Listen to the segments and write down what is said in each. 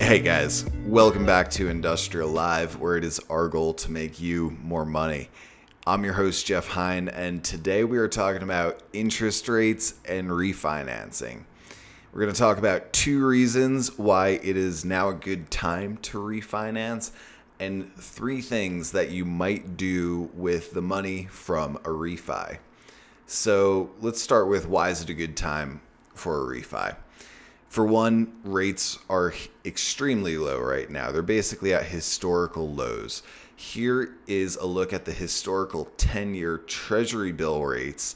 Hey guys, welcome back to Industrial Live, where it is our goal to make you more money. I'm your host, Jeff Hine, and today we are talking about interest rates and refinancing. We're going to talk about 2 reasons why it is now a good time to refinance, and 3 things that you might do with the money from a refi. So let's start with why is it a good time for a refi? For one, rates are extremely low right now. They're basically at historical lows. Here is a look at the historical 10-year Treasury bill rates.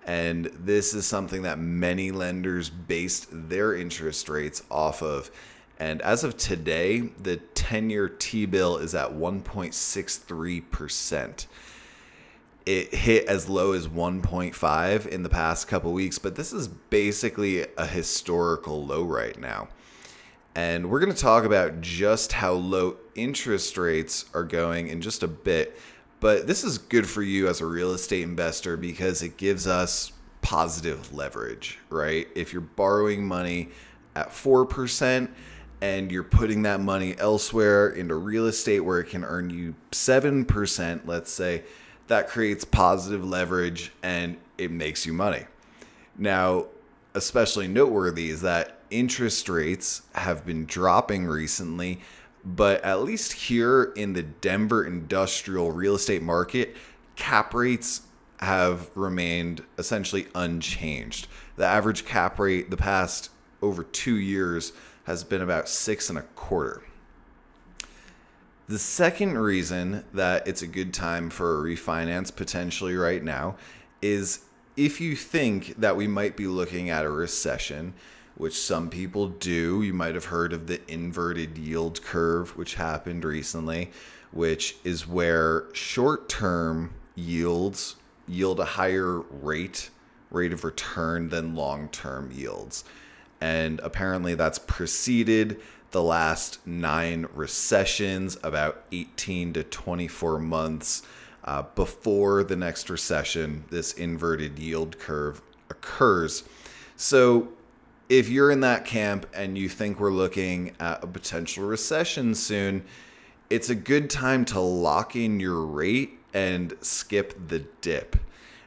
And this is something that many lenders based their interest rates off of. And as of today, the 10-year T-bill is at 1.63%. It hit as low as 1.5 in the past couple weeks, but this is basically a historical low right now. And we're going to talk about just how low interest rates are going in just a bit. But this is good for you as a real estate investor because it gives us positive leverage, right? If you're borrowing money at 4% and you're putting that money elsewhere into real estate where it can earn you 7%, let's say, that creates positive leverage and it makes you money. Now, especially noteworthy is that interest rates have been dropping recently, but at least here in the Denver industrial real estate market, cap rates have remained essentially unchanged. The average cap rate the past over 2 years has been about 6.25%. The second reason that it's a good time for a refinance potentially right now is if you think that we might be looking at a recession, which some people do. You might have heard of the inverted yield curve, which happened recently, which is where short-term yields yield a higher rate of return than long-term yields. And apparently that's preceded the last 9 recessions, about 18 to 24 months before the next recession, this inverted yield curve occurs. So if you're in that camp and you think we're looking at a potential recession soon, it's a good time to lock in your rate and skip the dip,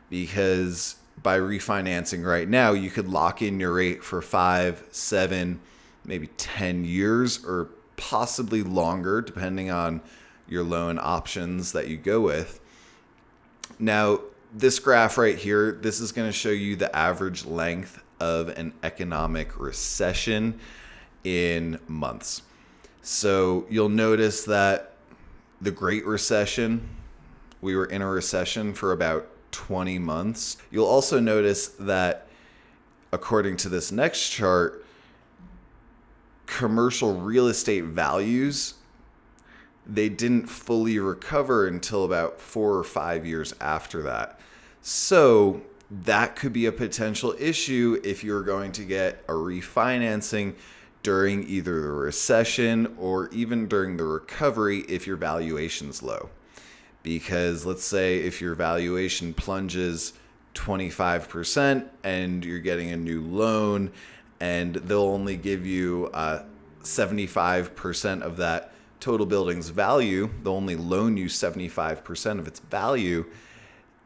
because by refinancing right now, you could lock in your rate for 5, 7, maybe 10 years or possibly longer, depending on your loan options that you go with. Now, this graph right here, this is going to show you the average length of an economic recession in months. So you'll notice that the Great Recession, we were in a recession for about 20 months. You'll also notice that according to this next chart, commercial real estate values, they didn't fully recover until about 4 or 5 years after that. So that could be a potential issue if you're going to get a refinancing during either the recession or even during the recovery if your valuation's low. Because let's say if your valuation plunges 25% and you're getting a new loan and they'll only give you 75% of that total building's value, they'll only loan you 75% of its value.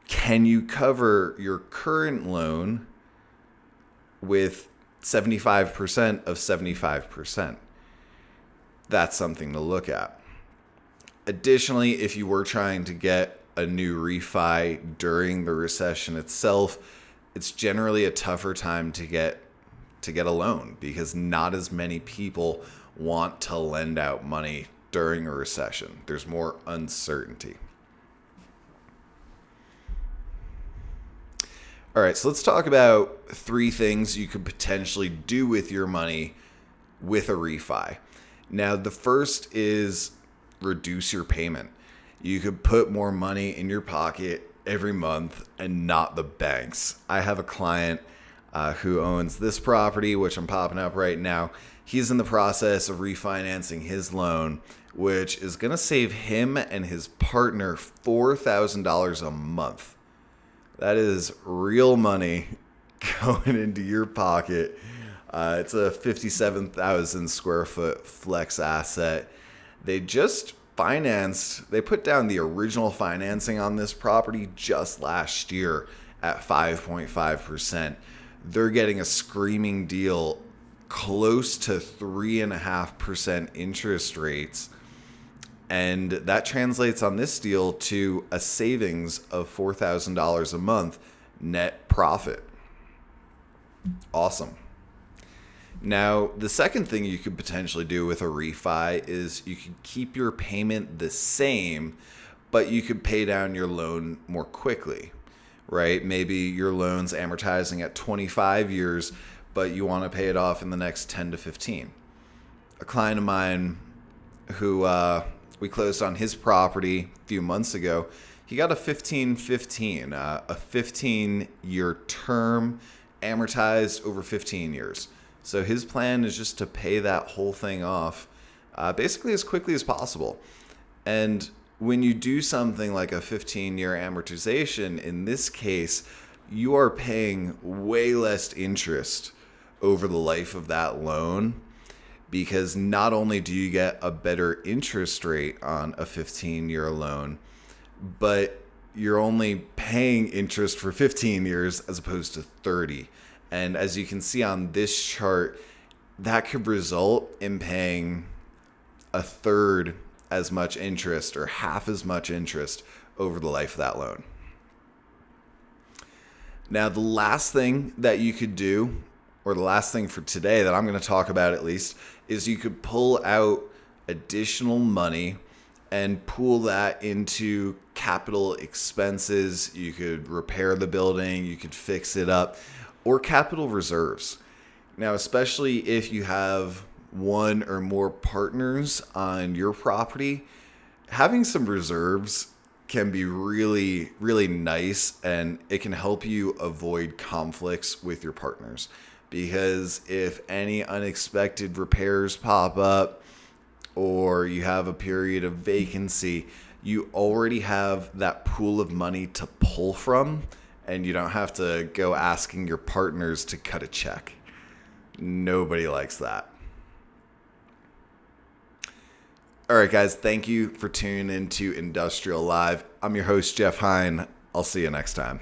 Can you cover your current loan with 75% of 75%? That's something to look at. Additionally, if you were trying to get a new refi during the recession itself, it's generally a tougher time to get a loan because not as many people want to lend out money during a recession. There's more uncertainty. All right, so let's talk about 3 things you could potentially do with your money with a refi. Now, the first is reduce your payment. You could put more money in your pocket every month and not the banks. I have a client who owns this property, which I'm popping up right now. He's in the process of refinancing his loan, which is going to save him and his partner $4,000 a month. That is real money going into your pocket It's a 57,000 square foot flex asset. They just they put down the original financing on this property just last year at 5.5%. They're getting a screaming deal close to 3.5% interest rates. And that translates on this deal to a savings of $4,000 a month net profit. Awesome. Now, the second thing you could potentially do with a refi is you could keep your payment the same, but you could pay down your loan more quickly, right? Maybe your loan's amortizing at 25 years, but you want to pay it off in the next 10 to 15. A client of mine who we closed on his property a few months ago, he got a 15-15, a 15-year term amortized over 15 years. So his plan is just to pay that whole thing off basically as quickly as possible. And when you do something like a 15-year amortization, in this case, you are paying way less interest over the life of that loan, because not only do you get a better interest rate on a 15-year loan, but you're only paying interest for 15 years as opposed to 30. And as you can see on this chart, that could result in paying a third as much interest or half as much interest over the life of that loan. Now, the last thing that you could do, or the last thing for today that I'm going to talk about at least, is you could pull out additional money and pool that into capital expenses. You could repair the building, you could fix it up, or capital reserves. Now, especially if you have one or more partners on your property, having some reserves can be really, really nice, and it can help you avoid conflicts with your partners. Because if any unexpected repairs pop up or you have a period of vacancy, you already have that pool of money to pull from, and you don't have to go asking your partners to cut a check. Nobody likes that. All right, guys, thank you for tuning into Industrial Live. I'm your host, Jeff Hine. I'll see you next time.